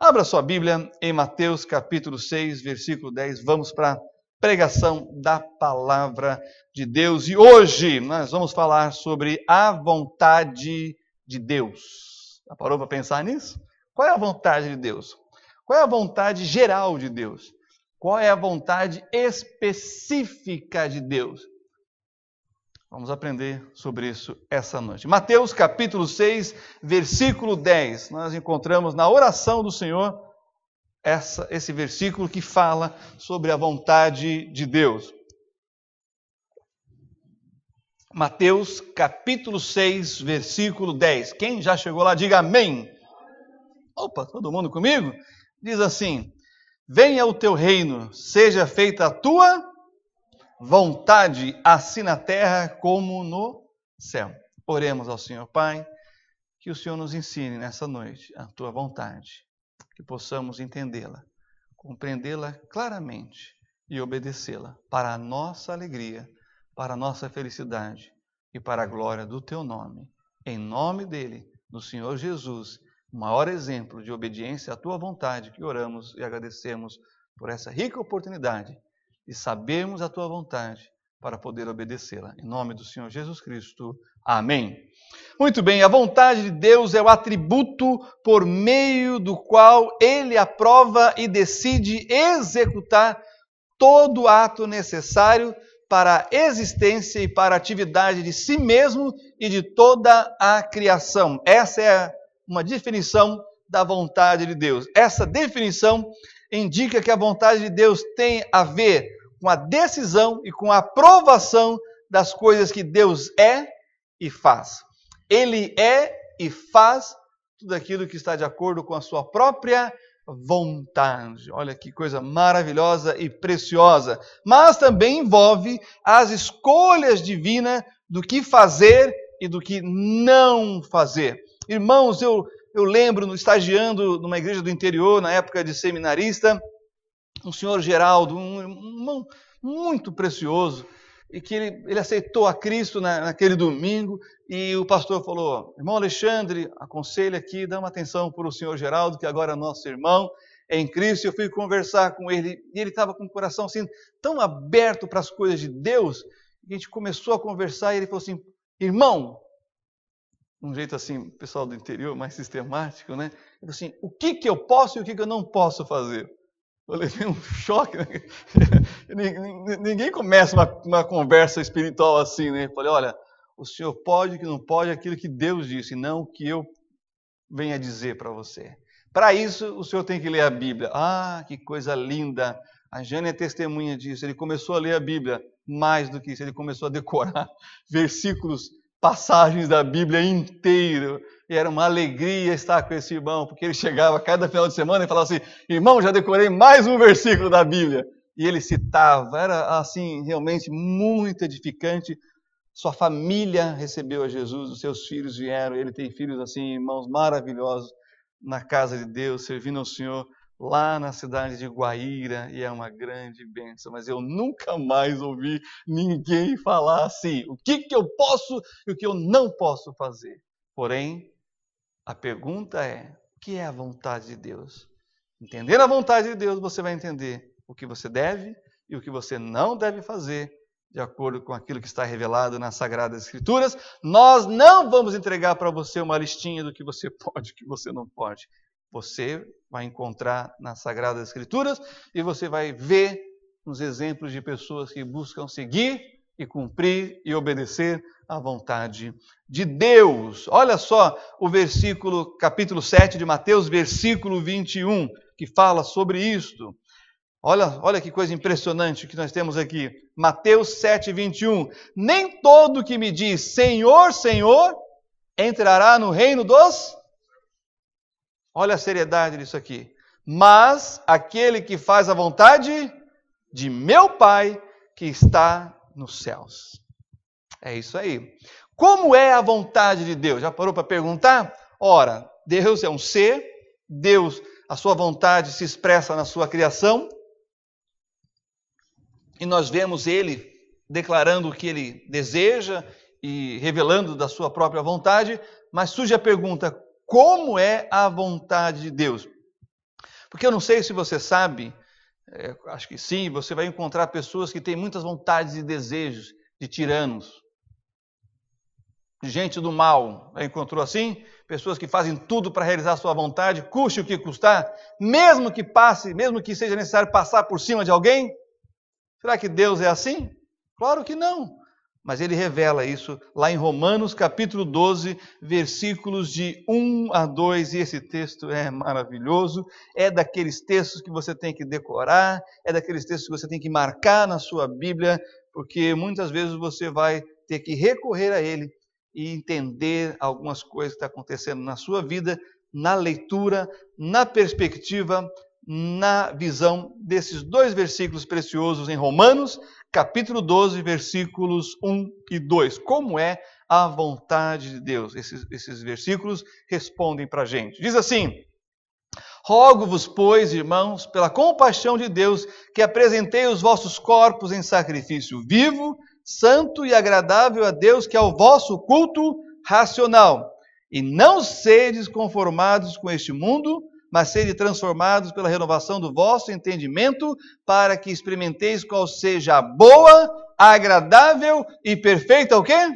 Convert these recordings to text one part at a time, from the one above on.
Abra sua Bíblia em Mateus capítulo 6, versículo 10. Vamos para a pregação da palavra de Deus. E hoje nós vamos falar sobre a vontade de Deus. Já parou para pensar nisso? Qual é a vontade de Deus? Qual é a vontade geral de Deus? Qual é a vontade específica de Deus? Vamos aprender sobre isso essa noite. Mateus capítulo 6, versículo 10. Nós encontramos na oração do Senhor esse versículo que fala sobre a vontade de Deus. Mateus capítulo 6, versículo 10. Quem já chegou lá, diga amém. Opa, todo mundo comigo? Diz assim: venha o teu reino, seja feita a tua vontade, assim na terra como no céu. Oremos ao Senhor. Pai, que o Senhor nos ensine nessa noite a tua vontade, que possamos entendê-la, compreendê-la claramente e obedecê-la para a nossa alegria, para a nossa felicidade e para a glória do teu nome. Em nome dele, do Senhor Jesus, o maior exemplo de obediência à tua vontade, que oramos e agradecemos por essa rica oportunidade e sabermos a tua vontade para poder obedecê-la. Em nome do Senhor Jesus Cristo. Amém. Muito bem, a vontade de Deus é o atributo por meio do qual Ele aprova e decide executar todo ato necessário para a existência e para a atividade de si mesmo e de toda a criação. Essa é uma definição da vontade de Deus. Essa definição indica que a vontade de Deus tem a ver com a decisão e com a aprovação das coisas que Deus é e faz. Ele é e faz tudo aquilo que está de acordo com a sua própria vontade. Olha que coisa maravilhosa e preciosa. Mas também envolve as escolhas divinas do que fazer e do que não fazer. Irmãos, eu lembro, estagiando numa igreja do interior, na época de seminarista, um senhor Geraldo, um irmão muito precioso, e que ele aceitou a Cristo naquele domingo, e o pastor falou: irmão Alexandre, aconselho aqui, dá uma atenção para o senhor Geraldo, que agora é nosso irmão, é em Cristo. Eu fui conversar com ele, e ele estava com o coração assim, tão aberto para as coisas de Deus, que a gente começou a conversar, e ele falou assim: irmão, um jeito assim, pessoal do interior, mais sistemático, né? Ele falou assim: o que eu posso e o que eu não posso fazer? Eu levei um choque, né? Ninguém começa uma conversa espiritual assim, né? Eu falei: olha, o senhor pode, o que não pode, aquilo que Deus disse, não o que eu venha dizer para você. Para isso, o senhor tem que ler a Bíblia. Ah, que coisa linda! A Jane é testemunha disso. Ele começou a ler a Bíblia, mais do que isso, ele começou a decorar versículos, passagens da Bíblia inteiro. E era uma alegria estar com esse irmão, porque ele chegava cada final de semana e falava assim: irmão, já decorei mais um versículo da Bíblia. E ele citava, era assim, realmente muito edificante. Sua família recebeu a Jesus, os seus filhos vieram, ele tem filhos assim, irmãos maravilhosos, na casa de Deus, servindo ao Senhor, lá na cidade de Guaíra, e é uma grande bênção. Mas eu nunca mais ouvi ninguém falar assim: o que eu posso e o que eu não posso fazer. Porém, a pergunta é: o que é a vontade de Deus? Entendendo a vontade de Deus, você vai entender o que você deve e o que você não deve fazer, de acordo com aquilo que está revelado nas Sagradas Escrituras. Nós não vamos entregar para você uma listinha do que você pode e o que você não pode. Você vai encontrar nas Sagradas Escrituras e você vai ver nos exemplos de pessoas que buscam seguir e cumprir e obedecer à vontade de Deus. Olha só o versículo, capítulo 7 de Mateus, versículo 21, que fala sobre isto. Olha que coisa impressionante que nós temos aqui. Mateus 7, 21. Nem todo que me diz Senhor, Senhor, entrará no reino dos... Olha a seriedade disso aqui. Mas aquele que faz a vontade de meu Pai que está nos céus. É isso aí. Como é a vontade de Deus? Já parou para perguntar? Ora, Deus é um ser, Deus, a sua vontade se expressa na sua criação, e nós vemos Ele declarando o que Ele deseja e revelando da sua própria vontade, mas surge a pergunta: como é a vontade de Deus? Porque eu não sei se você sabe, acho que sim, você vai encontrar pessoas que têm muitas vontades e desejos de tiranos, de gente do mal. Já encontrou assim? Pessoas que fazem tudo para realizar a sua vontade, custe o que custar, mesmo que seja necessário passar por cima de alguém. Será que Deus é assim? Claro que não. Mas ele revela isso lá em Romanos, capítulo 12, versículos de 1 a 2. E esse texto é maravilhoso. É daqueles textos que você tem que decorar, é daqueles textos que você tem que marcar na sua Bíblia, porque muitas vezes você vai ter que recorrer a ele e entender algumas coisas que estão acontecendo na sua vida, na leitura, na perspectiva, na visão desses dois versículos preciosos em Romanos, capítulo 12, versículos 1 e 2. Como é a vontade de Deus? Esses versículos respondem para a gente. Diz assim: rogo-vos, pois, irmãos, pela compaixão de Deus, que apresentei os vossos corpos em sacrifício vivo, santo e agradável a Deus, que é o vosso culto racional. E não sedes conformados com este mundo, mas sede transformados pela renovação do vosso entendimento, para que experimenteis qual seja a boa, agradável e perfeita o quê?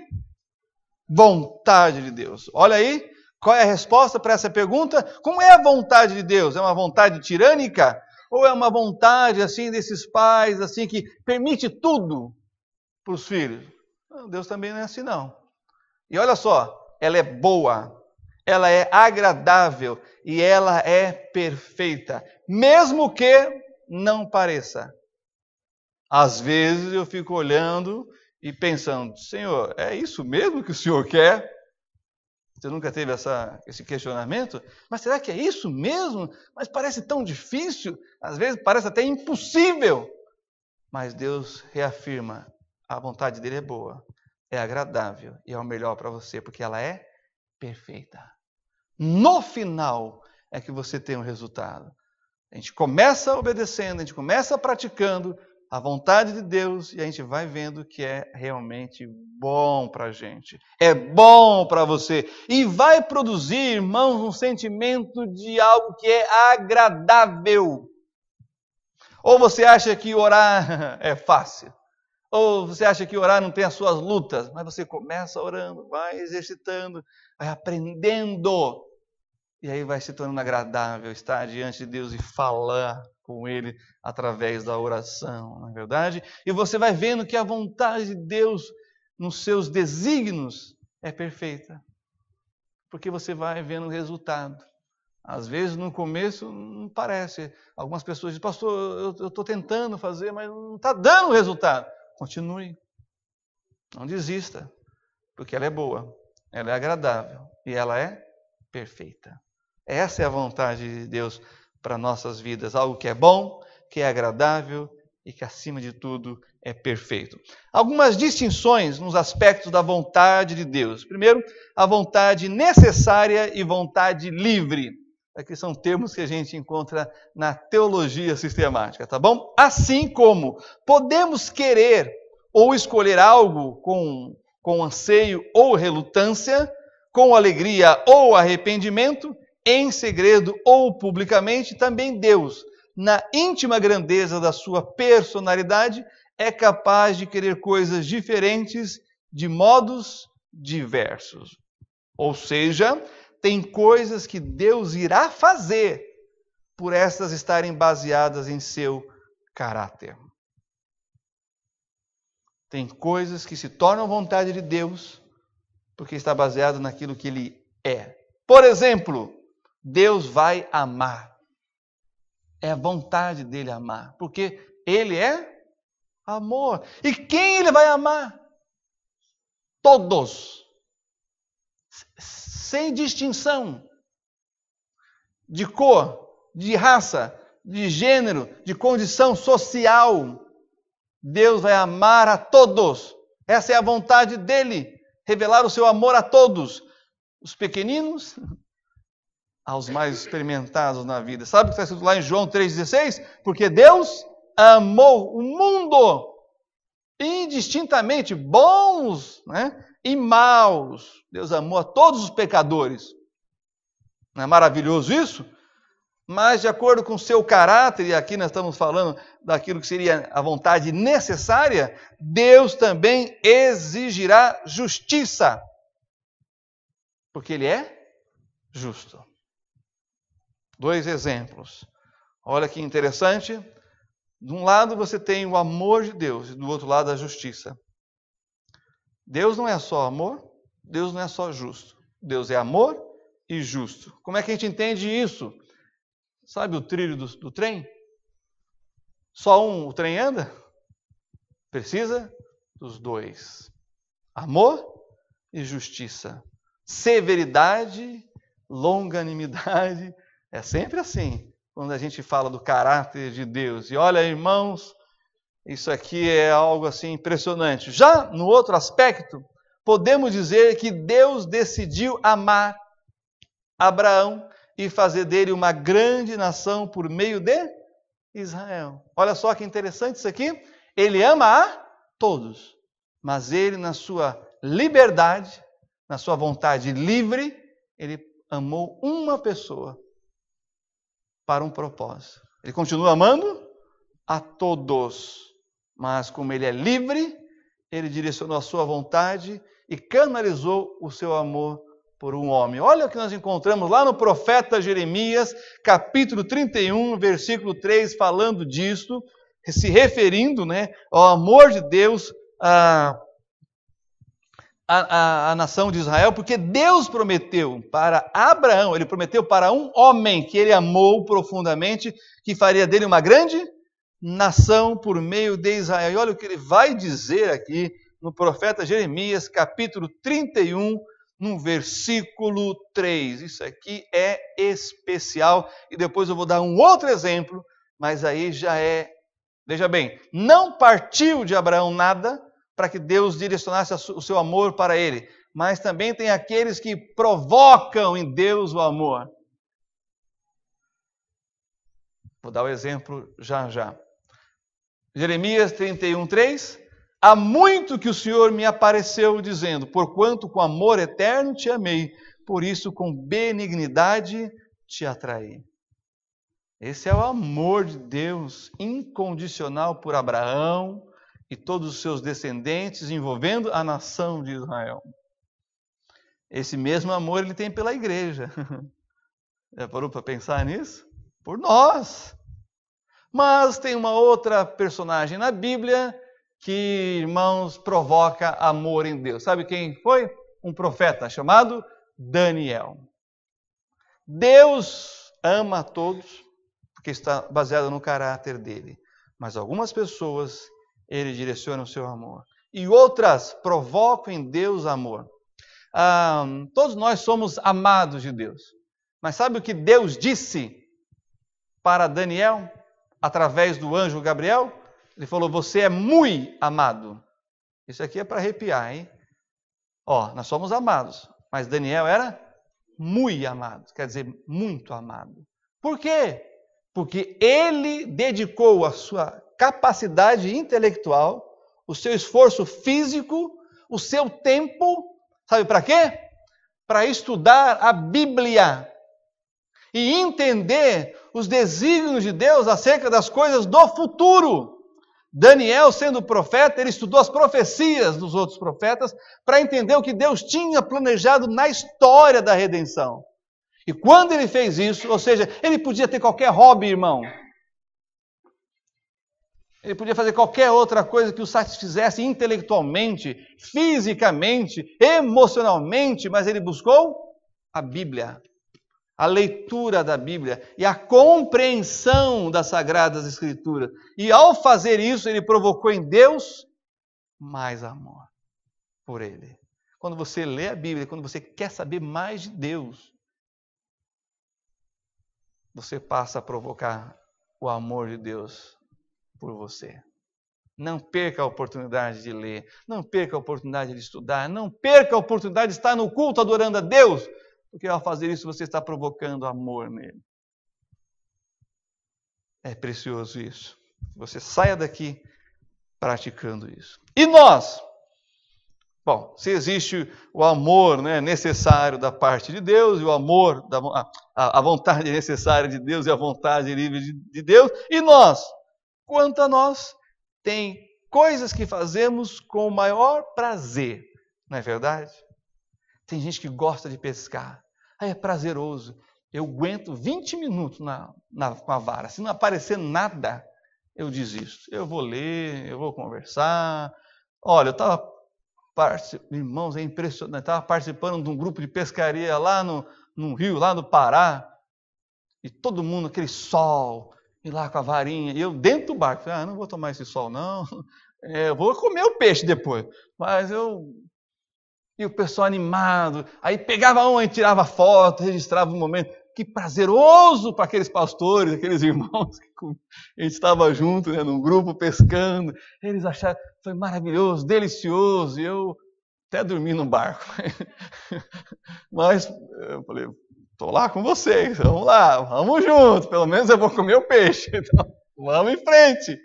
Vontade de Deus. Olha aí, qual é a resposta para essa pergunta? Como é a vontade de Deus? É uma vontade tirânica? Ou é uma vontade assim desses pais assim que permite tudo para os filhos? Não, Deus também não é assim não. E olha só, ela é boa, ela é agradável e ela é perfeita, mesmo que não pareça. Às vezes eu fico olhando e pensando, Senhor, é isso mesmo que o Senhor quer? Você nunca teve esse questionamento? Mas será que é isso mesmo? Mas parece tão difícil, às vezes parece até impossível. Mas Deus reafirma, a vontade dele é boa, é agradável e é o melhor para você, porque ela é perfeita. No final é que você tem um resultado. A gente começa obedecendo, a gente começa praticando a vontade de Deus e a gente vai vendo que é realmente bom para a gente. É bom para você. E vai produzir, irmãos, um sentimento de algo que é agradável. Ou você acha que orar é fácil? Ou você acha que orar não tem as suas lutas? Mas você começa orando, vai exercitando, vai aprendendo. E aí vai se tornando agradável estar diante de Deus e falar com Ele através da oração, não é verdade? E você vai vendo que a vontade de Deus nos seus desígnios é perfeita. Porque você vai vendo o resultado. Às vezes, no começo, não parece. Algumas pessoas dizem, pastor, eu estou tentando fazer, mas não está dando resultado. Continue. Não desista. Porque ela é boa, ela é agradável e ela é perfeita. Essa é a vontade de Deus para nossas vidas. Algo que é bom, que é agradável e que, acima de tudo, é perfeito. Algumas distinções nos aspectos da vontade de Deus. Primeiro, a vontade necessária e vontade livre. Aqui são termos que a gente encontra na teologia sistemática, tá bom? Assim como podemos querer ou escolher algo com anseio ou relutância, com alegria ou arrependimento, em segredo ou publicamente, também Deus, na íntima grandeza da sua personalidade, é capaz de querer coisas diferentes de modos diversos. Ou seja, tem coisas que Deus irá fazer por estas estarem baseadas em seu caráter. Tem coisas que se tornam vontade de Deus porque está baseado naquilo que Ele é. Por exemplo, Deus vai amar. É a vontade dele amar, porque Ele é amor. E quem Ele vai amar? Todos. Sem distinção de cor, de raça, de gênero, de condição social. Deus vai amar a todos. Essa é a vontade dele, revelar o seu amor a todos, os pequeninos aos mais experimentados na vida. Sabe o que está escrito lá em João 3,16? Porque Deus amou o mundo indistintamente, bons, né, e maus. Deus amou a todos os pecadores. Não é maravilhoso isso? mas de acordo com o seu caráter, e aqui nós estamos falando daquilo que seria a vontade necessária, Deus também exigirá justiça, porque Ele é justo. 2 exemplos. Olha que interessante. De um lado você tem o amor de Deus e do outro lado a justiça. Deus não é só amor, Deus não é só justo. Deus é amor e justo. Como é que a gente entende isso? Sabe o trilho do trem? Só o trem anda? Precisa dos dois. Amor e justiça. Severidade, longanimidade. É sempre assim, quando a gente fala do caráter de Deus. E olha, irmãos, isso aqui é algo assim impressionante. Já no outro aspecto, podemos dizer que Deus decidiu amar Abraão e fazer dele uma grande nação por meio de Israel. Olha só que interessante isso aqui. Ele ama a todos, mas ele, na sua liberdade, na sua vontade livre, ele amou uma pessoa para um propósito. Ele continua amando a todos, mas como ele é livre, ele direcionou a sua vontade e canalizou o seu amor por um homem. Olha o que nós encontramos lá no profeta Jeremias, capítulo 31, versículo 3, falando disso, se referindo, ao amor de Deus à nação de Israel, porque Deus prometeu para Abraão, ele prometeu para um homem que ele amou profundamente, que faria dele uma grande nação por meio de Israel. E olha o que ele vai dizer aqui no profeta Jeremias, capítulo 31, no versículo 3. Isso aqui é especial. E depois eu vou dar um outro exemplo, mas aí já é... Veja bem, não partiu de Abraão nada para que Deus direcionasse o seu amor para ele, mas também tem aqueles que provocam em Deus o amor. Vou dar o exemplo já. Jeremias 31, 3. Há muito que o Senhor me apareceu dizendo, porquanto com amor eterno te amei, por isso com benignidade te atraí. Esse é o amor de Deus incondicional por Abraão e todos os seus descendentes, envolvendo a nação de Israel. Esse mesmo amor ele tem pela igreja. Já parou para pensar nisso? Por nós. Mas tem uma outra personagem na Bíblia que, irmãos, provoca amor em Deus. Sabe quem foi? Um profeta chamado Daniel. Deus ama a todos, porque está baseado no caráter dele. Mas algumas pessoas, ele direciona o seu amor. E outras provocam em Deus amor. Todos nós somos amados de Deus. Mas sabe o que Deus disse para Daniel, através do anjo Gabriel? Ele falou, você é muito amado. Isso aqui é para arrepiar, hein? Nós somos amados, mas Daniel era muito amado, quer dizer, muito amado. Por quê? Porque ele dedicou a sua capacidade intelectual, o seu esforço físico, o seu tempo, sabe para quê? Para estudar a Bíblia e entender os desígnios de Deus acerca das coisas do futuro. Daniel, sendo profeta, ele estudou as profecias dos outros profetas para entender o que Deus tinha planejado na história da redenção. E quando ele fez isso, ou seja, ele podia ter qualquer hobby, irmão. Ele podia fazer qualquer outra coisa que o satisfizesse intelectualmente, fisicamente, emocionalmente, mas ele buscou a Bíblia, a leitura da Bíblia e a compreensão das Sagradas Escrituras. E ao fazer isso, ele provocou em Deus mais amor por ele. Quando você lê a Bíblia, quando você quer saber mais de Deus, você passa a provocar o amor de Deus por você. Não perca a oportunidade de ler, não perca a oportunidade de estudar, não perca a oportunidade de estar no culto adorando a Deus, porque ao fazer isso você está provocando amor nele. É precioso isso. Você saia daqui praticando isso. E nós? Bom, se existe o amor, né, necessário da parte de Deus, e o amor, a vontade necessária de Deus e a vontade livre de Deus, e nós, quanto a nós, tem coisas que fazemos com o maior prazer, não é verdade? Tem gente que gosta de pescar, aí é prazeroso. Eu aguento 20 minutos com a vara, se não aparecer nada, eu desisto. Eu vou ler, eu vou conversar. Olha, eu estava irmãos, é impressionante. Estava participando de um grupo de pescaria lá no rio, lá no Pará, e todo mundo, aquele sol, e lá com a varinha, e eu dentro do barco, falei, não vou tomar esse sol não, eu vou comer o peixe depois, e o pessoal animado, aí pegava um, aí tirava foto, registrava um momento, que prazeroso para aqueles pastores, aqueles irmãos que a gente estava junto, né, num grupo pescando, eles acharam, foi maravilhoso, delicioso, e eu até dormi no barco. Mas eu falei, estou lá com vocês, vamos lá, vamos juntos, pelo menos eu vou comer o peixe, então vamos em frente.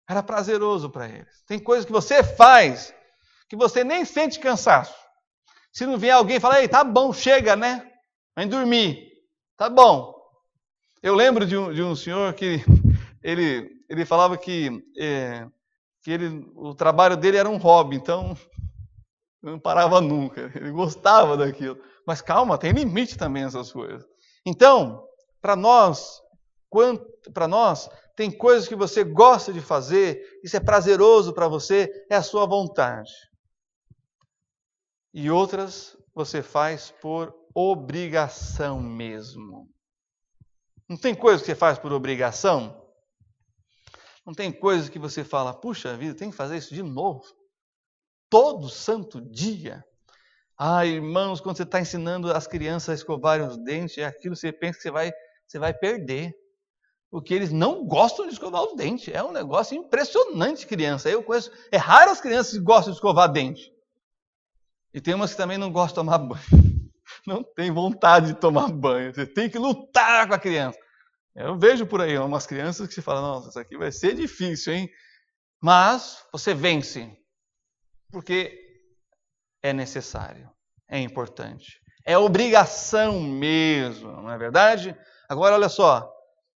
Era prazeroso para eles. Tem coisas que você faz que você nem sente cansaço. Se não vier alguém e falar, ei, tá bom, chega, né? Vem dormir. Tá bom. Eu lembro de um senhor que ele falava que o trabalho dele era um hobby, então não parava nunca. Ele gostava daquilo. Mas calma, tem limite também essas coisas. Então, para nós, tem coisas que você gosta de fazer, isso é prazeroso para você, é a sua vontade. E outras você faz por obrigação mesmo. Não tem coisa que você faz por obrigação? Não tem coisa que você fala, puxa vida, tem que fazer isso de novo. Todo santo dia. Irmãos, quando você está ensinando as crianças a escovarem os dentes, é aquilo que você pensa que você vai perder. Porque eles não gostam de escovar os dentes. É um negócio impressionante, criança. Eu conheço, é raro as crianças que gostam de escovar dente. E tem umas que também não gostam de tomar banho. Não tem vontade de tomar banho. Você tem que lutar com a criança. Eu vejo por aí umas crianças que se falam, nossa, isso aqui vai ser difícil, hein? Mas você vence. Porque é necessário. É importante. É obrigação mesmo, não é verdade? Agora, olha só.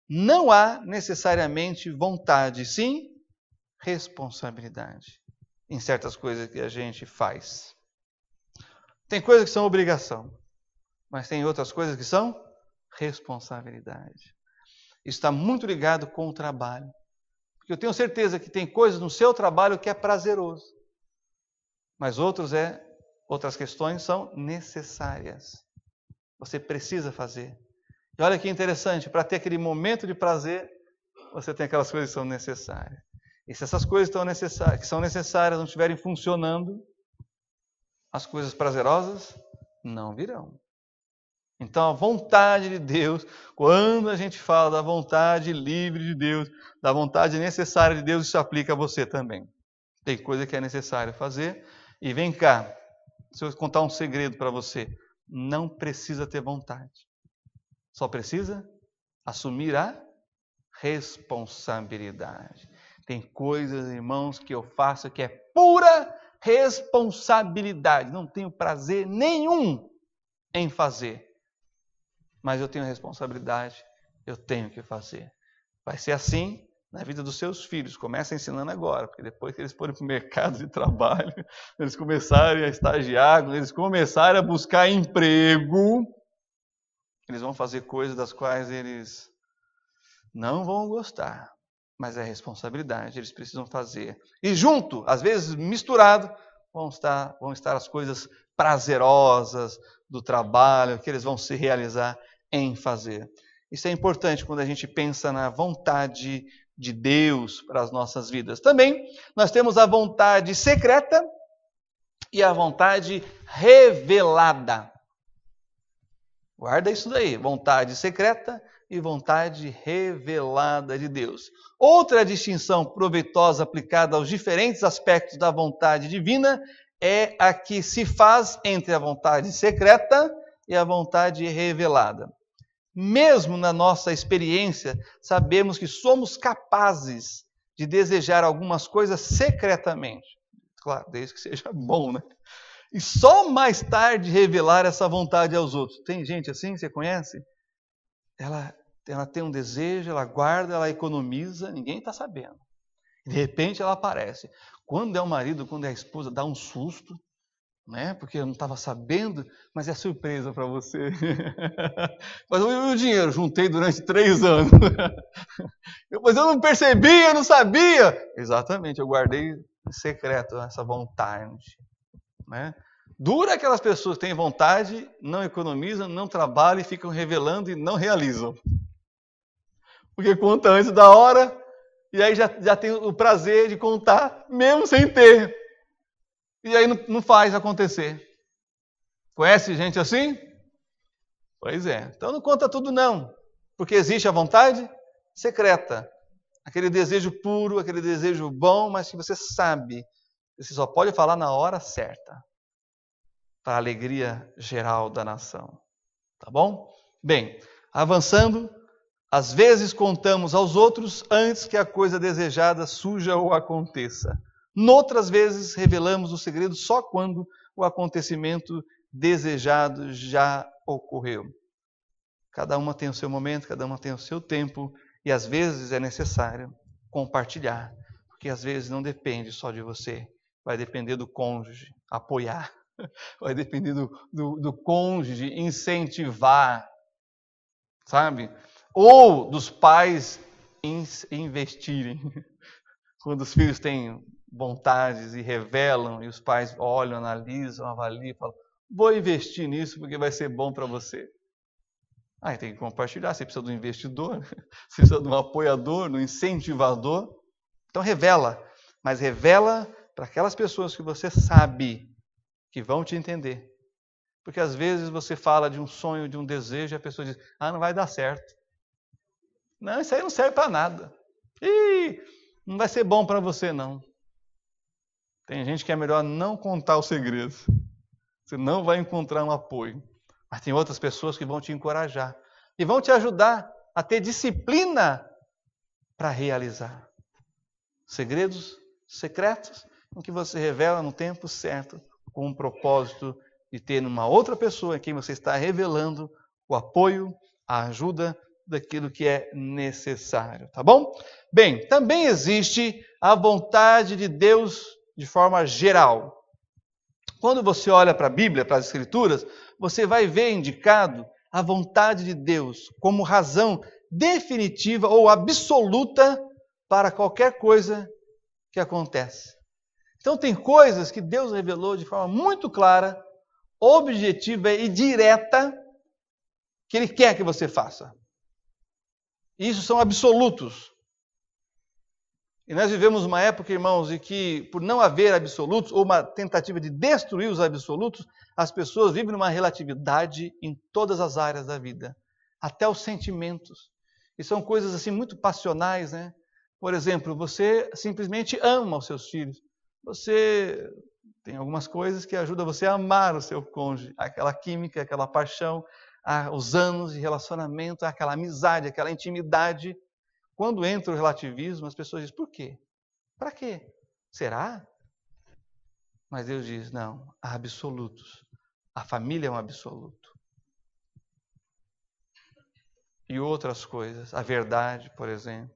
Não há necessariamente vontade, sim responsabilidade em certas coisas que a gente faz. Tem coisas que são obrigação, mas tem outras coisas que são responsabilidade. Isso está muito ligado com o trabalho. Porque eu tenho certeza que tem coisas no seu trabalho que é prazeroso, mas outras questões são necessárias. Você precisa fazer. E olha que interessante, para ter aquele momento de prazer, você tem aquelas coisas que são necessárias. E se essas coisas que são necessárias não estiverem funcionando, as coisas prazerosas não virão. Então, a vontade de Deus, quando a gente fala da vontade livre de Deus, da vontade necessária de Deus, isso aplica a você também. Tem coisa que é necessário fazer. E vem cá, se eu contar um segredo para você, não precisa ter vontade. Só precisa assumir a responsabilidade. Tem coisas, irmãos, que eu faço que é pura responsabilidade. Não tenho prazer nenhum em fazer. Mas eu tenho responsabilidade, eu tenho que fazer. Vai ser assim na vida dos seus filhos. Começa ensinando agora, porque depois que eles forem para o mercado de trabalho, eles começarem a estagiar, quando eles começarem a buscar emprego, eles vão fazer coisas das quais eles não vão gostar. Mas é responsabilidade, eles precisam fazer. E junto, às vezes misturado, vão estar as coisas prazerosas do trabalho, que eles vão se realizar em fazer. Isso é importante quando a gente pensa na vontade de Deus para as nossas vidas. Também nós temos a vontade secreta e a vontade revelada. Guarda isso daí, vontade secreta e vontade revelada de Deus. Outra distinção proveitosa aplicada aos diferentes aspectos da vontade divina é a que se faz entre a vontade secreta e a vontade revelada. Mesmo na nossa experiência, sabemos que somos capazes de desejar algumas coisas secretamente. claro, desde que seja bom, né? E só mais tarde revelar essa vontade aos outros. Tem gente assim, você conhece? Ela tem um desejo, ela guarda, ela economiza, ninguém está sabendo. De repente ela aparece. Quando é o marido, quando é a esposa, dá um susto, né? Porque eu não estava sabendo, mas é surpresa para você. Mas o dinheiro, juntei durante 3 anos. Mas eu não percebi, eu não sabia. Exatamente, eu guardei em secreto essa vontade. Né? Dura aquelas pessoas que têm vontade, não economizam, não trabalham e ficam revelando e não realizam. Porque conta antes da hora e aí já tem o prazer de contar, mesmo sem ter. E aí não faz acontecer. Conhece gente assim? Pois é. Então não conta tudo não. Porque existe a vontade secreta. Aquele desejo puro, aquele desejo bom, mas que você sabe. Você só pode falar na hora certa. Para a alegria geral da nação. Tá bom? Bem, avançando, às vezes contamos aos outros antes que a coisa desejada surja ou aconteça. Noutras vezes revelamos o segredo só quando o acontecimento desejado já ocorreu. Cada uma tem o seu momento, cada uma tem o seu tempo, e às vezes é necessário compartilhar, porque às vezes não depende só de você, vai depender do cônjuge apoiar, vai depender do cônjuge incentivar, sabe? Ou dos pais investirem. Quando os filhos têm vontades e revelam, e os pais olham, analisam, avaliam, falam, vou investir nisso porque vai ser bom para você. Aí tem que compartilhar, você precisa de um investidor, você precisa de um apoiador, de um incentivador. Então revela, mas revela para aquelas pessoas que você sabe que vão te entender. Porque às vezes você fala de um sonho, de um desejo, e a pessoa diz, não vai dar certo. Não, isso aí não serve para nada. Ih, não vai ser bom para você não. Tem gente que é melhor não contar o segredo. Você não vai encontrar um apoio. Mas tem outras pessoas que vão te encorajar. E vão te ajudar a ter disciplina para realizar. Segredos secretos em que você revela no tempo certo, com o propósito de ter uma outra pessoa em quem você está revelando o apoio, a ajuda daquilo que é necessário, tá bom? Bem, também existe a vontade de Deus de forma geral. Quando você olha para a Bíblia, para as Escrituras, você vai ver indicado a vontade de Deus como razão definitiva ou absoluta para qualquer coisa que acontece. Então tem coisas que Deus revelou de forma muito clara, objetiva e direta, que Ele quer que você faça. Isso são absolutos. E nós vivemos uma época, irmãos, em que, por não haver absolutos, ou uma tentativa de destruir os absolutos, as pessoas vivem numa relatividade em todas as áreas da vida, até os sentimentos. E são coisas assim muito passionais, né? Por exemplo, você simplesmente ama os seus filhos. Você tem algumas coisas que ajudam você a amar o seu cônjuge, aquela química, aquela paixão, os anos de relacionamento, aquela amizade, aquela intimidade. Quando entra o relativismo, as pessoas dizem, por quê? Para quê? Será? Mas Deus diz, não, há absolutos. A família é um absoluto. E outras coisas, a verdade, por exemplo,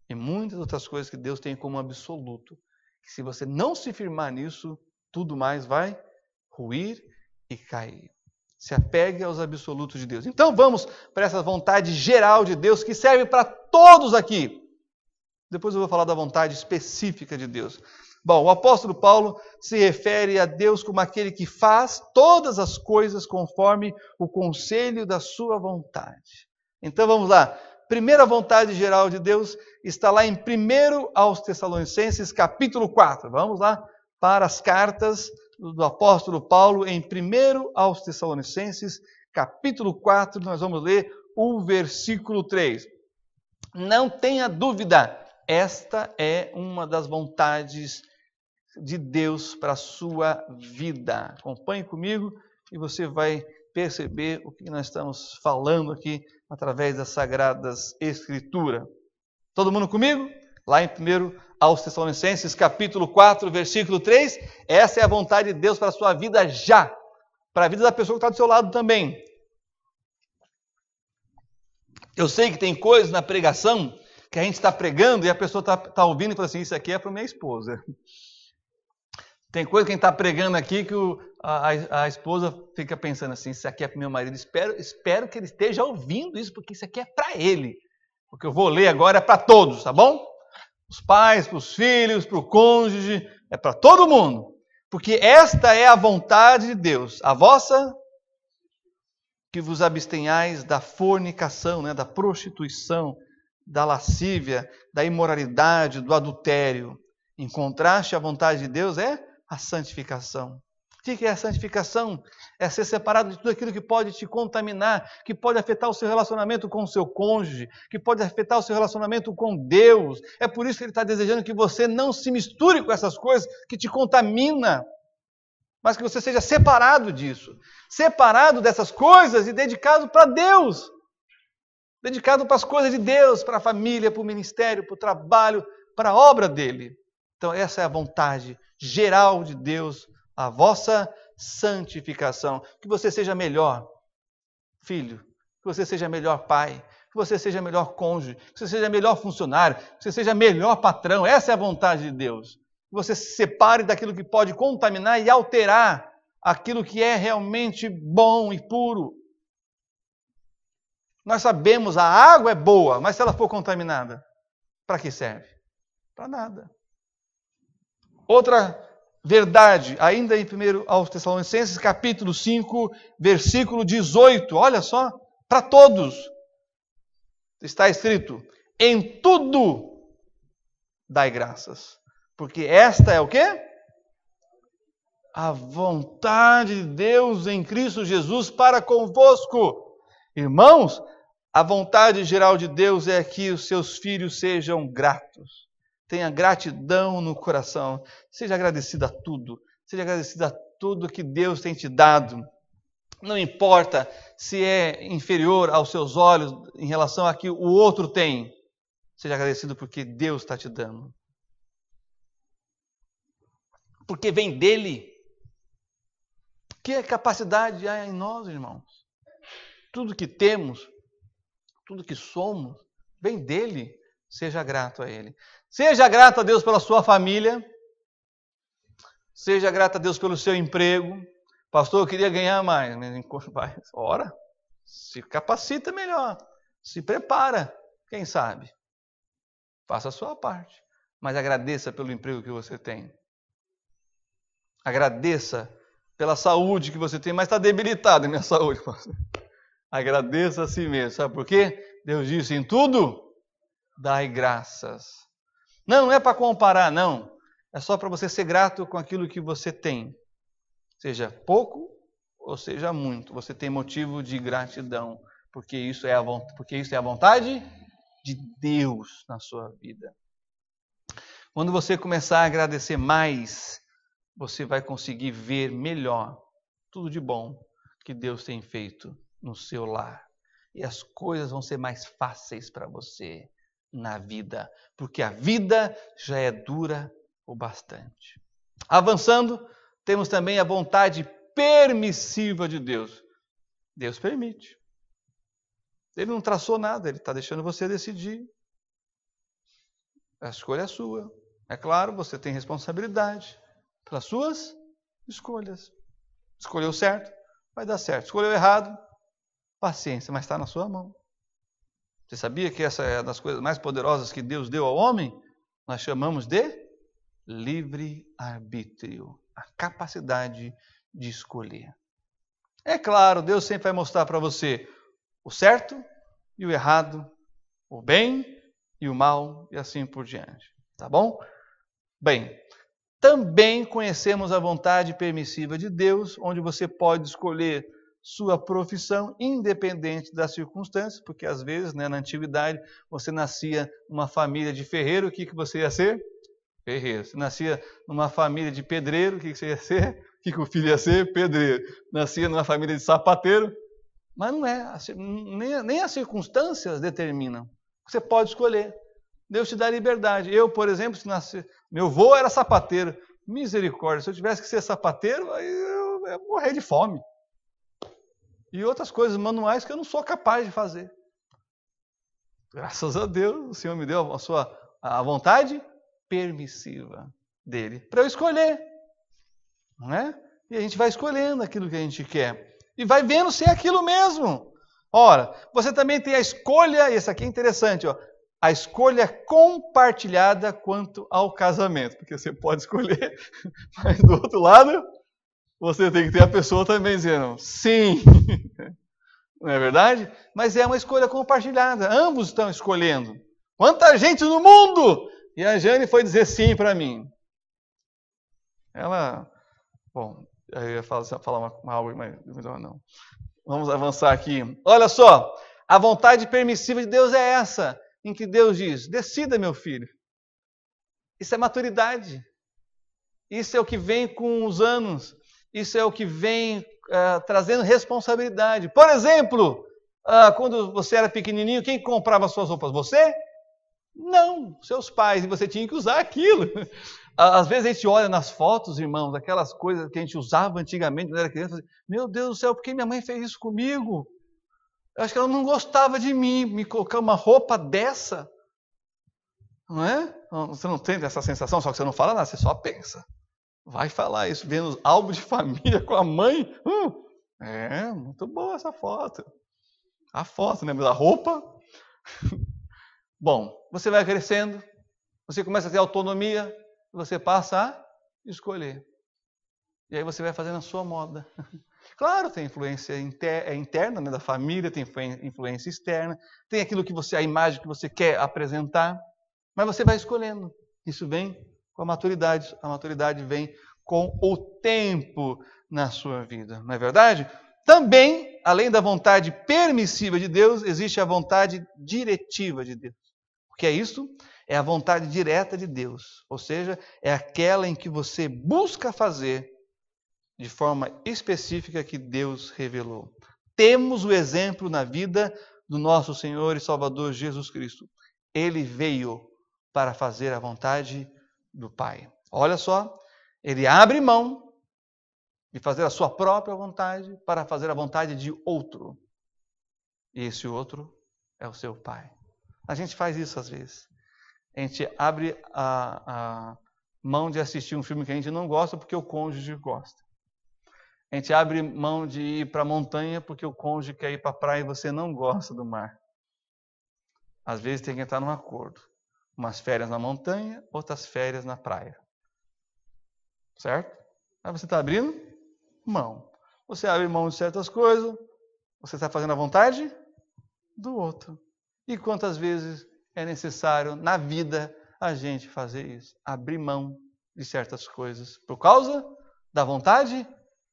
e muitas outras coisas que Deus tem como absoluto. Que se você não se firmar nisso, tudo mais vai ruir e cair. Se apegue aos absolutos de Deus. Então vamos para essa vontade geral de Deus que serve para todos aqui. Depois eu vou falar da vontade específica de Deus. Bom, o apóstolo Paulo se refere a Deus como aquele que faz todas as coisas conforme o conselho da sua vontade. Então vamos lá. Primeira vontade geral de Deus está lá em 1 aos Tessalonicenses, capítulo 4. Vamos lá para as cartas do apóstolo Paulo em 1 aos Tessalonicenses, capítulo 4, nós vamos ler o versículo 3. Não tenha dúvida, esta é uma das vontades de Deus para a sua vida. Acompanhe comigo e você vai perceber o que nós estamos falando aqui através das Sagradas Escrituras. Todo mundo comigo? Lá em 1 aos Tessalonicenses, capítulo 4, versículo 3. Essa é a vontade de Deus para a sua vida já. Para a vida da pessoa que está do seu lado também. Eu sei que tem coisas na pregação que a gente está pregando e a pessoa está ouvindo e fala assim, isso aqui é para minha esposa. Tem coisa que a gente está pregando aqui que a esposa fica pensando assim, isso aqui é para o meu marido. Espero que ele esteja ouvindo isso, porque isso aqui é para ele. O que eu vou ler agora é para todos, tá bom? Os pais, para os filhos, para o cônjuge, é para todo mundo. Porque esta é a vontade de Deus. A vossa, que vos abstenhais da fornicação, né, da prostituição, da lascívia, da imoralidade, do adultério. Em contraste, a vontade de Deus é a santificação. O que é a santificação? É ser separado de tudo aquilo que pode te contaminar, que pode afetar o seu relacionamento com o seu cônjuge, que pode afetar o seu relacionamento com Deus. É por isso que ele está desejando que você não se misture com essas coisas que te contaminam, mas que você seja separado disso. Separado dessas coisas e dedicado para Deus. Dedicado para as coisas de Deus, para a família, para o ministério, para o trabalho, para a obra dele. Então essa é a vontade geral de Deus, a vossa santificação. Que você seja melhor filho, que você seja melhor pai, que você seja melhor cônjuge, que você seja melhor funcionário, que você seja melhor patrão. Essa é a vontade de Deus. Que você se separe daquilo que pode contaminar e alterar aquilo que é realmente bom e puro. Nós sabemos, a água é boa, mas se ela for contaminada, para que serve? Para nada. Outra verdade, ainda em 1 aos Tessalonicenses, capítulo 5, versículo 18. Olha só, para todos. Está escrito, em tudo dai graças. Porque esta é o quê? A vontade de Deus em Cristo Jesus para convosco. Irmãos, a vontade geral de Deus é que os seus filhos sejam gratos. Tenha gratidão no coração. Seja agradecido a tudo. Seja agradecido a tudo que Deus tem te dado. Não importa se é inferior aos seus olhos em relação a que o outro tem. Seja agradecido porque Deus está te dando. Porque vem dele. Que capacidade há em nós, irmãos? Tudo que temos, tudo que somos, vem dele. Seja grato a ele. Seja grato a Deus pela sua família. Seja grato a Deus pelo seu emprego. Pastor, eu queria ganhar mais. Vai, ora, se capacita melhor. Se prepara, quem sabe. Faça a sua parte. Mas agradeça pelo emprego que você tem. Agradeça pela saúde que você tem, mas está debilitada a minha saúde, pastor. Agradeça a si mesmo. Sabe por quê? Deus disse, em tudo, dai graças. Não é para comparar, não. É só para você ser grato com aquilo que você tem. Seja pouco ou seja muito. Você tem motivo de gratidão. Porque isso é a vontade de Deus na sua vida. Quando você começar a agradecer mais, você vai conseguir ver melhor tudo de bom que Deus tem feito no seu lar. E as coisas vão ser mais fáceis para você na vida, porque a vida já é dura o bastante. Avançando, temos também a vontade permissiva de Deus. Deus permite. Ele não traçou nada, ele está deixando você decidir. A escolha é sua. É claro, você tem responsabilidade pelas suas escolhas. Escolheu certo, vai dar certo. Escolheu errado, paciência, mas está na sua mão. Você sabia que essa é uma das coisas mais poderosas que Deus deu ao homem? Nós chamamos de livre-arbítrio. A capacidade de escolher. É claro, Deus sempre vai mostrar para você o certo e o errado, o bem e o mal, e assim por diante. Tá bom? Bem, também conhecemos a vontade permissiva de Deus, onde você pode escolher sua profissão, independente das circunstâncias, porque às vezes, né, na antiguidade, você nascia numa família de ferreiro, o que você ia ser? Ferreiro. Você nascia numa família de pedreiro, o que você ia ser? O que o filho ia ser? Pedreiro. Nascia numa família de sapateiro, mas não é, nem as circunstâncias determinam. Você pode escolher. Deus te dá liberdade. Eu, por exemplo, se nascer, meu avô era sapateiro. Misericórdia, se eu tivesse que ser sapateiro, aí eu ia morrer de fome. E outras coisas manuais que eu não sou capaz de fazer. Graças a Deus, o Senhor me deu a vontade permissiva dele, para eu escolher. Não é? E a gente vai escolhendo aquilo que a gente quer. E vai vendo se é aquilo mesmo. Ora, você também tem a escolha, e essa aqui é interessante, ó, a escolha compartilhada quanto ao casamento. Porque você pode escolher, mas do outro lado, você tem que ter a pessoa também dizendo sim. Não é verdade? Mas é uma escolha compartilhada. Ambos estão escolhendo. Quanta gente no mundo! E a Jane foi dizer sim para mim. Ela... Bom, eu ia falar algo, mas melhor não. Vamos avançar aqui. Olha só, a vontade permissiva de Deus é essa, em que Deus diz, decida, meu filho. Isso é maturidade. Isso é o que vem com os anos. Isso é o que vem trazendo responsabilidade. Por exemplo, quando você era pequenininho, quem comprava suas roupas? Você? Não, seus pais. E você tinha que usar aquilo. Às vezes a gente olha nas fotos, irmãos, aquelas coisas que a gente usava antigamente quando era criança, e meu Deus do céu, por que minha mãe fez isso comigo? Eu acho que ela não gostava de mim, me colocar uma roupa dessa. Não é? Você não tem essa sensação, só que você não fala nada, você só pensa. Vai falar isso, vendo os álbuns de família com a mãe. É, muito boa essa foto. A foto, lembra da roupa? Bom, você vai crescendo, você começa a ter autonomia, você passa a escolher. E aí você vai fazendo a sua moda. Claro, tem influência interna, né, da família, tem influência externa, tem aquilo que a imagem que você quer apresentar, mas você vai escolhendo. Isso vem com a maturidade. A maturidade vem com o tempo na sua vida, não é verdade? Também, além da vontade permissiva de Deus, existe a vontade diretiva de Deus. O que é isso? É a vontade direta de Deus, ou seja, é aquela em que você busca fazer de forma específica que Deus revelou. Temos o exemplo na vida do nosso Senhor e Salvador Jesus Cristo. Ele veio para fazer a vontade do Pai. Olha só, ele abre mão de fazer a sua própria vontade para fazer a vontade de outro. E esse outro é o seu Pai. A gente faz isso às vezes. A gente abre a mão de assistir um filme que a gente não gosta porque o cônjuge gosta. A gente abre mão de ir para a montanha porque o cônjuge quer ir para a praia e você não gosta do mar. Às vezes tem que entrar num acordo. Umas férias na montanha, outras férias na praia. Certo? Aí você está abrindo mão. Você abre mão de certas coisas, você está fazendo a vontade do outro. E quantas vezes é necessário na vida a gente fazer isso? Abrir mão de certas coisas por causa da vontade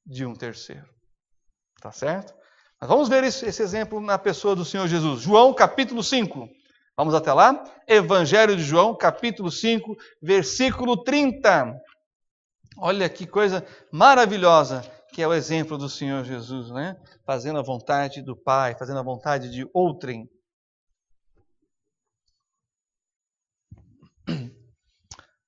de um terceiro. Tá certo? Mas vamos ver esse exemplo na pessoa do Senhor Jesus. João capítulo 5. Vamos até lá? Evangelho de João capítulo 5, versículo 30. Olha que coisa maravilhosa que é o exemplo do Senhor Jesus, né? Fazendo a vontade do Pai, fazendo a vontade de outrem.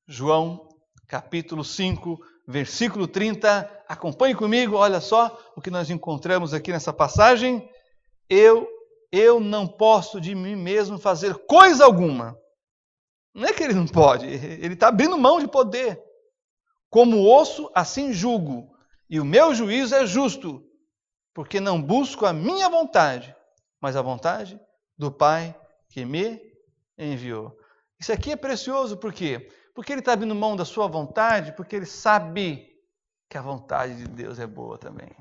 João, capítulo 5, versículo 30. Acompanhe comigo, olha só o que nós encontramos aqui nessa passagem. Eu não posso de mim mesmo fazer coisa alguma. Não é que ele não pode, ele está abrindo mão de poder. Como ouço, assim julgo, e o meu juízo é justo, porque não busco a minha vontade, mas a vontade do Pai que me enviou. Isso aqui é precioso, por quê? Porque ele está abrindo mão da sua vontade, porque ele sabe que a vontade de Deus é boa também.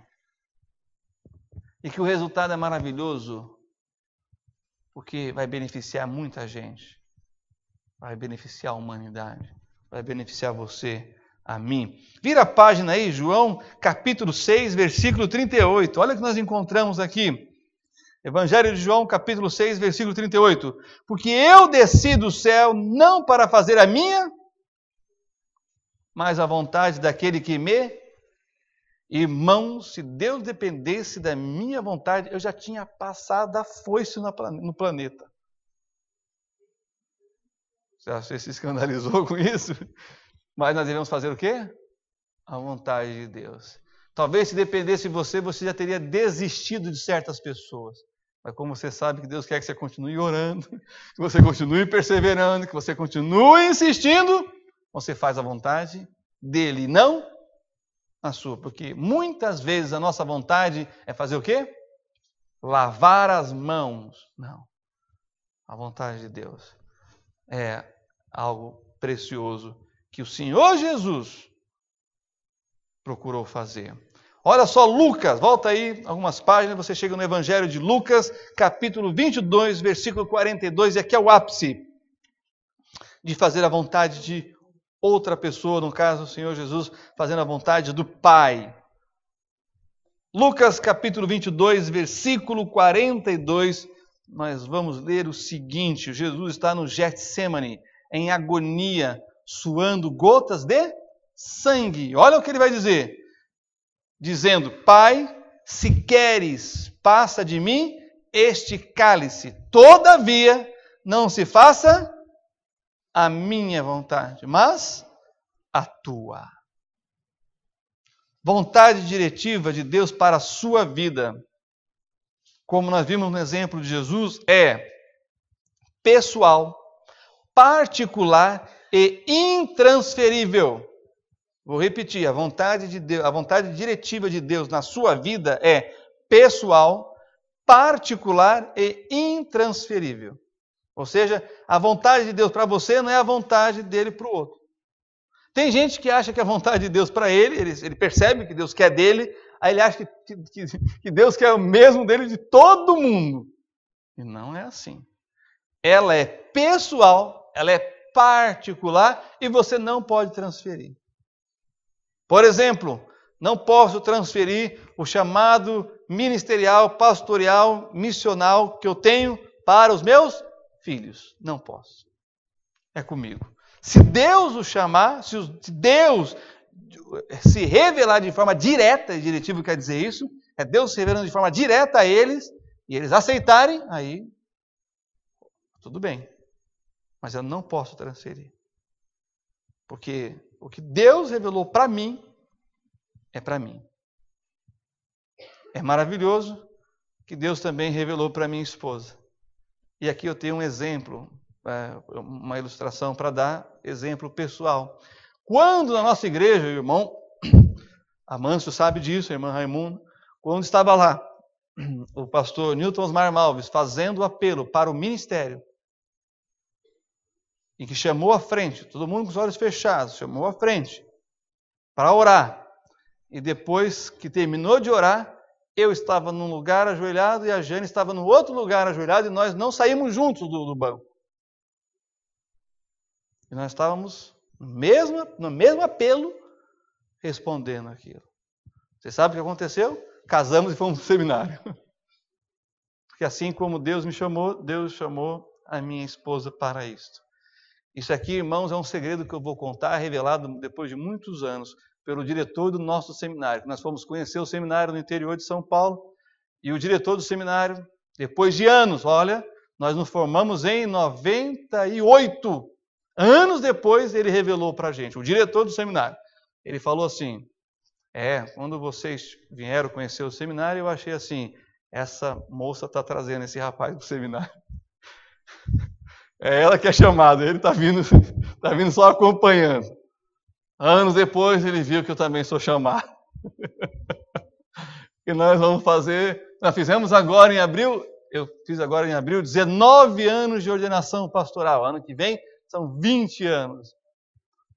E que o resultado é maravilhoso, porque vai beneficiar muita gente. Vai beneficiar a humanidade, vai beneficiar você, a mim. Vira a página aí, João, capítulo 6, versículo 38. Olha o que nós encontramos aqui. Evangelho de João, capítulo 6, versículo 38. Porque eu desci do céu não para fazer a minha, mas a vontade daquele que me... Irmão, se Deus dependesse da minha vontade, eu já tinha passado a foice no planeta. Você se escandalizou com isso? Mas nós devemos fazer o quê? A vontade de Deus. Talvez se dependesse de você, você já teria desistido de certas pessoas. Mas como você sabe que Deus quer que você continue orando, que você continue perseverando, que você continue insistindo, você faz a vontade dele, não a sua. Porque muitas vezes a nossa vontade é fazer o quê? Lavar as mãos. Não. A vontade de Deus é algo precioso que o Senhor Jesus procurou fazer. Olha só Lucas, volta aí algumas páginas, você chega no Evangelho de Lucas, capítulo 22, versículo 42, e aqui é o ápice de fazer a vontade de outra pessoa, no caso o Senhor Jesus, fazendo a vontade do Pai. Lucas, capítulo 22, versículo 42, nós vamos ler o seguinte: Jesus está no Getsemane, em agonia, suando gotas de sangue. Olha o que ele vai dizer. Dizendo: Pai, se queres, passa de mim este cálice. Todavia, não se faça a minha vontade, mas a tua. Vontade diretiva de Deus para a sua vida, como nós vimos no exemplo de Jesus, é pessoal, particular e intransferível. Vou repetir, a vontade de Deus, a vontade diretiva de Deus na sua vida é pessoal, particular e intransferível. Ou seja, a vontade de Deus para você não é a vontade dele para o outro. Tem gente que acha que a vontade de Deus para ele percebe que Deus quer dele, aí ele acha que Deus quer o mesmo dele de todo mundo. E não é assim. Ela é pessoal, ela é particular e você não pode transferir. Por exemplo, não posso transferir o chamado ministerial, pastoral, missional que eu tenho para os meus filhos. Não posso. É comigo. Se Deus o chamar, se Deus se revelar de forma direta, e diretivo quer dizer isso, é Deus se revelando de forma direta a eles, e eles aceitarem, aí tudo bem. Mas eu não posso transferir. Porque o que Deus revelou para mim, é para mim. É maravilhoso que Deus também revelou para minha esposa. E aqui eu tenho um exemplo, uma ilustração para dar exemplo pessoal. Quando na nossa igreja, o irmão Amâncio sabe disso, a irmã Raimundo, quando estava lá o pastor Newton Osmar Malves fazendo o apelo para o ministério, e que chamou à frente, todo mundo com os olhos fechados, chamou à frente para orar. E depois que terminou de orar, eu estava num lugar ajoelhado e a Jane estava no outro lugar ajoelhado e nós não saímos juntos do banco. E nós estávamos no mesmo apelo, respondendo aquilo. Você sabe o que aconteceu? Casamos e fomos para o seminário. Porque assim como Deus me chamou, Deus chamou a minha esposa para isto. Isso aqui, irmãos, é um segredo que eu vou contar, revelado depois de muitos anos, pelo diretor do nosso seminário. Nós fomos conhecer o seminário no interior de São Paulo, e o diretor do seminário, depois de anos, olha, nós nos formamos em 98. Anos depois, ele revelou para a gente, o diretor do seminário. Ele falou assim, quando vocês vieram conhecer o seminário, eu achei assim, essa moça está trazendo esse rapaz para o seminário. É ela que é chamada, ele está vindo só acompanhando. Anos depois ele viu que eu também sou chamado. E nós vamos fazer, nós fizemos agora em abril, eu fiz agora em abril, 19 anos de ordenação pastoral. Ano que vem são 20 anos.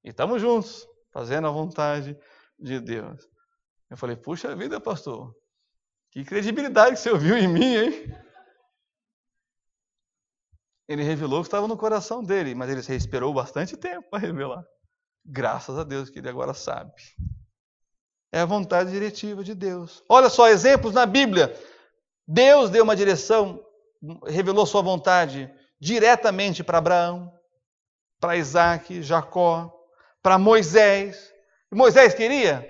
E estamos juntos, fazendo a vontade de Deus. Eu falei, puxa vida, pastor, que credibilidade que você viu em mim, hein? Ele revelou o que estava no coração dele, mas ele esperou bastante tempo para revelar. Graças a Deus que ele agora sabe. É a vontade diretiva de Deus. Olha só, exemplos na Bíblia. Deus deu uma direção, revelou sua vontade diretamente para Abraão, para Isaac, Jacó, para Moisés. E Moisés queria?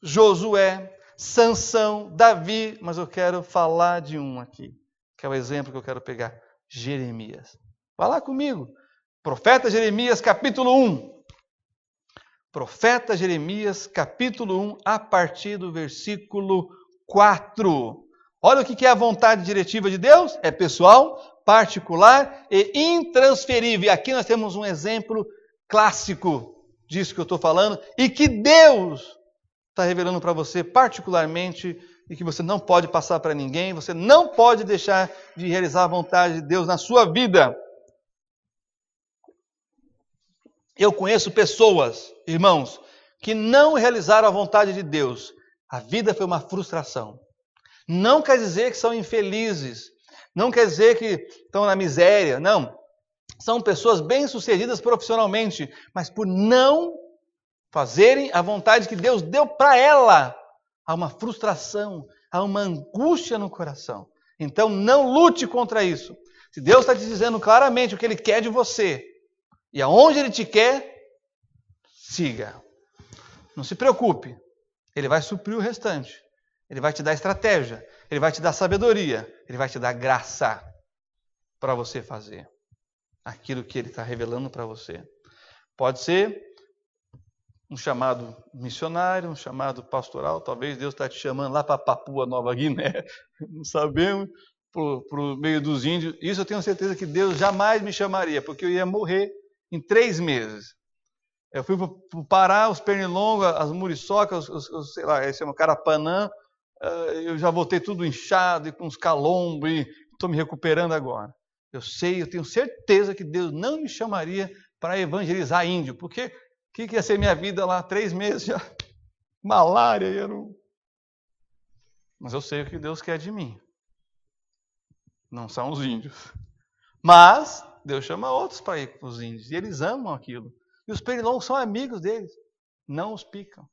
Josué, Sansão, Davi, mas eu quero falar de um aqui, que é o exemplo que eu quero pegar, Jeremias. Vá lá comigo. Profeta Jeremias, capítulo 1. Profeta Jeremias, capítulo 1, a partir do versículo 4. Olha o que é a vontade diretiva de Deus. É pessoal, particular e intransferível. E aqui nós temos um exemplo clássico disso que eu estou falando e que Deus está revelando para você particularmente e que você não pode passar para ninguém, você não pode deixar de realizar a vontade de Deus na sua vida. Eu conheço pessoas, irmãos, que não realizaram a vontade de Deus. A vida foi uma frustração. Não quer dizer que são infelizes, não quer dizer que estão na miséria, não. São pessoas bem-sucedidas profissionalmente, mas por não fazerem a vontade que Deus deu para ela, há uma frustração, há uma angústia no coração. Então não lute contra isso. Se Deus está te dizendo claramente o que Ele quer de você, e aonde Ele te quer, siga. Não se preocupe, Ele vai suprir o restante. Ele vai te dar estratégia, Ele vai te dar sabedoria, Ele vai te dar graça para você fazer aquilo que Ele está revelando para você. Pode ser um chamado missionário, um chamado pastoral, talvez Deus está te chamando lá para Papua Nova Guiné, não sabemos, para o meio dos índios. Isso eu tenho certeza que Deus jamais me chamaria, porque eu ia morrer em 3 meses. Eu fui para o Pará, os Pernilongos, as muriçocas, sei lá, esse é o Carapanã, eu já voltei tudo inchado e com uns calombos e estou me recuperando agora. Eu tenho certeza que Deus não me chamaria para evangelizar índio, porque o que ia ser minha vida lá? 3 meses já, malária. Mas eu sei o que Deus quer de mim. Não são os índios. Mas Deus chama outros para ir para os índios, e eles amam aquilo. E os pernilongos são amigos deles, não os picam.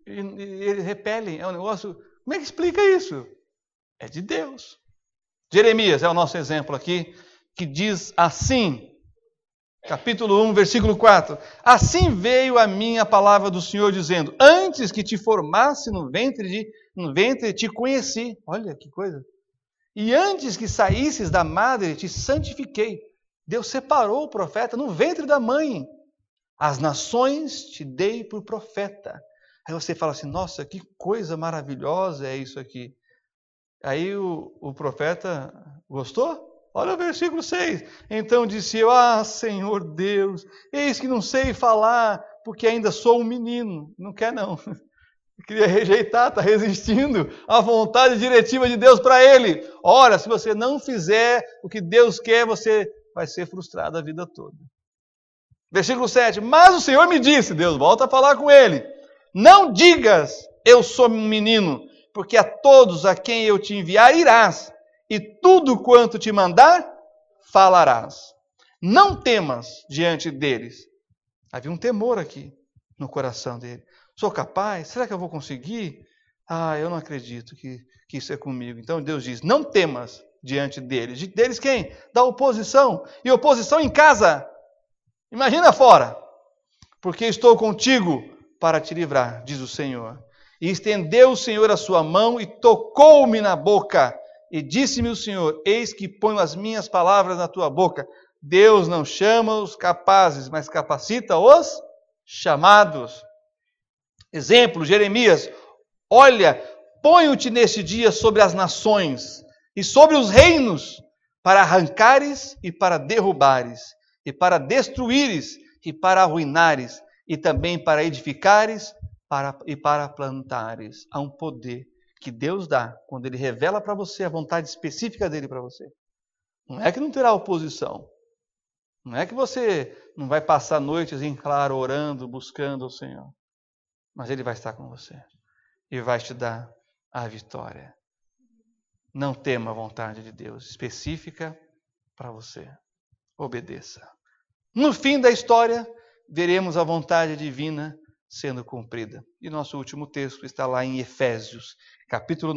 E eles repelem, é um negócio... Como é que explica isso? É de Deus. Jeremias é o nosso exemplo aqui, que diz assim, capítulo 1, versículo 4. Assim veio a mim a palavra do Senhor, dizendo, antes que te formasse no ventre, te conheci. Olha que coisa. E antes que saísses da madre, te santifiquei. Deus separou o profeta no ventre da mãe. As nações te dei por profeta. Aí você fala assim, nossa, que coisa maravilhosa é isso aqui. Aí o profeta gostou? Olha o versículo 6. Então disse eu, Senhor Deus, eis que não sei falar, porque ainda sou um menino. Não quer não. Queria rejeitar, está resistindo à vontade diretiva de Deus para ele. Ora, se você não fizer o que Deus quer, você vai ser frustrado a vida toda. Versículo 7. Mas o Senhor me disse, Deus volta a falar com ele, não digas, eu sou um menino, porque a todos a quem eu te enviar irás, e tudo quanto te mandar, falarás. Não temas diante deles. Havia um temor aqui no coração dele. Sou capaz? Será que eu vou conseguir? Eu não acredito que isso é comigo. Então Deus diz, não temas diante deles. Deles quem? Da oposição. E oposição em casa. Imagina fora. Porque estou contigo para te livrar, diz o Senhor. E estendeu o Senhor a sua mão e tocou-me na boca. E disse-me o Senhor, eis que ponho as minhas palavras na tua boca. Deus não chama os capazes, mas capacita os chamados. Exemplo, Jeremias, olha, ponho-te neste dia sobre as nações e sobre os reinos, para arrancares e para derrubares, e para destruíres e para arruinares, e também para edificares e para plantares. Há um poder que Deus dá quando Ele revela para você a vontade específica dEle para você. Não é que não terá oposição. Não é que você não vai passar noites em claro orando, buscando o Senhor. Mas Ele vai estar com você e vai te dar a vitória. Não tema a vontade de Deus específica para você. Obedeça. No fim da história, veremos a vontade divina sendo cumprida. E nosso último texto está lá em Efésios, capítulo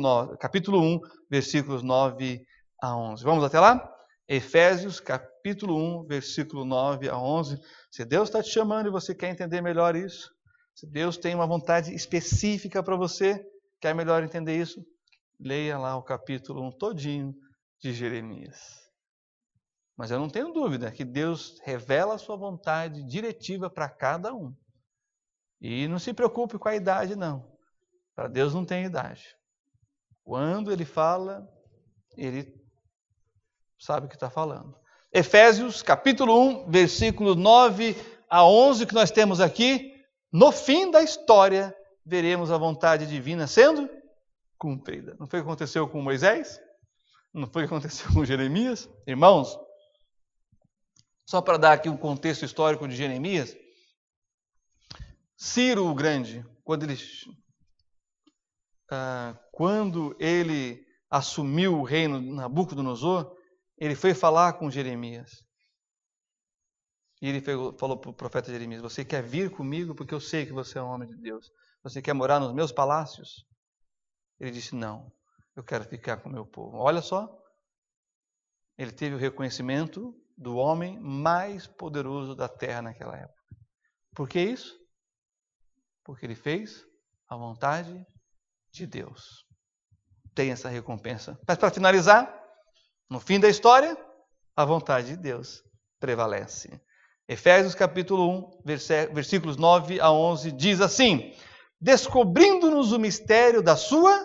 1, versículos 9 a 11. Vamos até lá? Efésios, capítulo 1, versículo 9 a 11. Se Deus está te chamando e você quer entender melhor isso, se Deus tem uma vontade específica para você, quer melhor entender isso, leia lá o capítulo 1 todinho de Jeremias. Mas eu não tenho dúvida que Deus revela a sua vontade diretiva para cada um. E não se preocupe com a idade, não. Para Deus não tem idade. Quando Ele fala, Ele sabe o que está falando. Efésios, capítulo 1, versículo 9 a 11, que nós temos aqui. No fim da história, veremos a vontade divina sendo cumprida. Não foi o que aconteceu com Moisés? Não foi o que aconteceu com Jeremias? Irmãos, só para dar aqui um contexto histórico de Jeremias, Ciro o Grande, quando ele assumiu o reino de Nabucodonosor, ele foi falar com Jeremias. E ele falou para o profeta Jeremias: você quer vir comigo porque eu sei que você é um homem de Deus? Você quer morar nos meus palácios? Ele disse: não, eu quero ficar com o meu povo. Olha só, ele teve o reconhecimento do homem mais poderoso da terra naquela época. Por que isso? Porque ele fez a vontade de Deus. Tem essa recompensa. Mas para finalizar, no fim da história, a vontade de Deus prevalece. Efésios capítulo 1, versículos 9 a 11, diz assim: descobrindo-nos o mistério da sua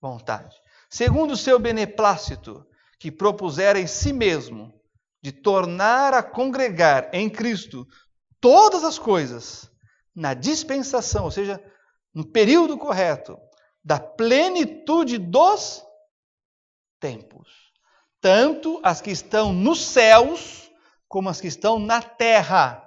vontade, segundo o seu beneplácito, que propusera em si mesmo, de tornar a congregar em Cristo todas as coisas, na dispensação, ou seja, no período correto, da plenitude dos tempos, tanto as que estão nos céus, como as que estão na terra.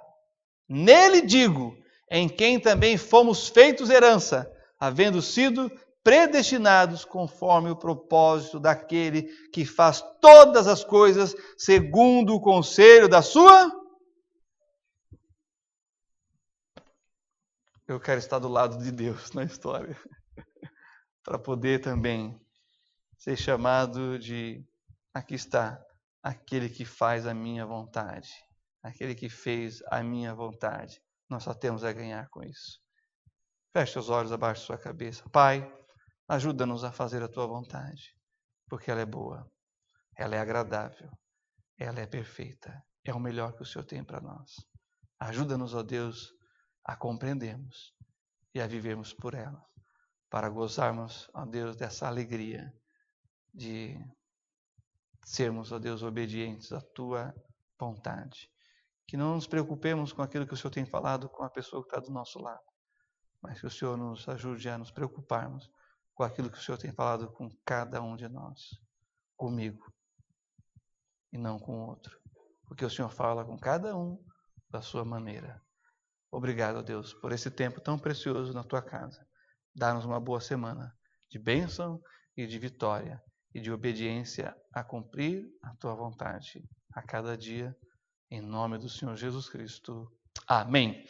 Nele digo, em quem também fomos feitos herança, havendo sido predestinados conforme o propósito daquele que faz todas as coisas segundo o conselho da sua. Eu quero estar do lado de Deus na história, para poder também ser chamado de: aqui está aquele que faz a minha vontade, aquele que fez a minha vontade. Nós só temos a ganhar com isso. Feche os olhos abaixo da sua cabeça. Pai, ajuda-nos a fazer a tua vontade, porque ela é boa, ela é agradável, ela é perfeita, é o melhor que o Senhor tem para nós. Ajuda-nos, ó Deus, a compreendermos e a vivermos por ela, para gozarmos, ó Deus, dessa alegria de sermos, ó Deus, obedientes à tua vontade. Que não nos preocupemos com aquilo que o Senhor tem falado com a pessoa que está do nosso lado, mas que o Senhor nos ajude a nos preocuparmos com aquilo que o Senhor tem falado com cada um de nós, comigo, e não com o outro, porque o Senhor fala com cada um da sua maneira. Obrigado, Deus, por esse tempo tão precioso na tua casa. Dá-nos uma boa semana de bênção e de vitória e de obediência a cumprir a tua vontade a cada dia, em nome do Senhor Jesus Cristo. Amém.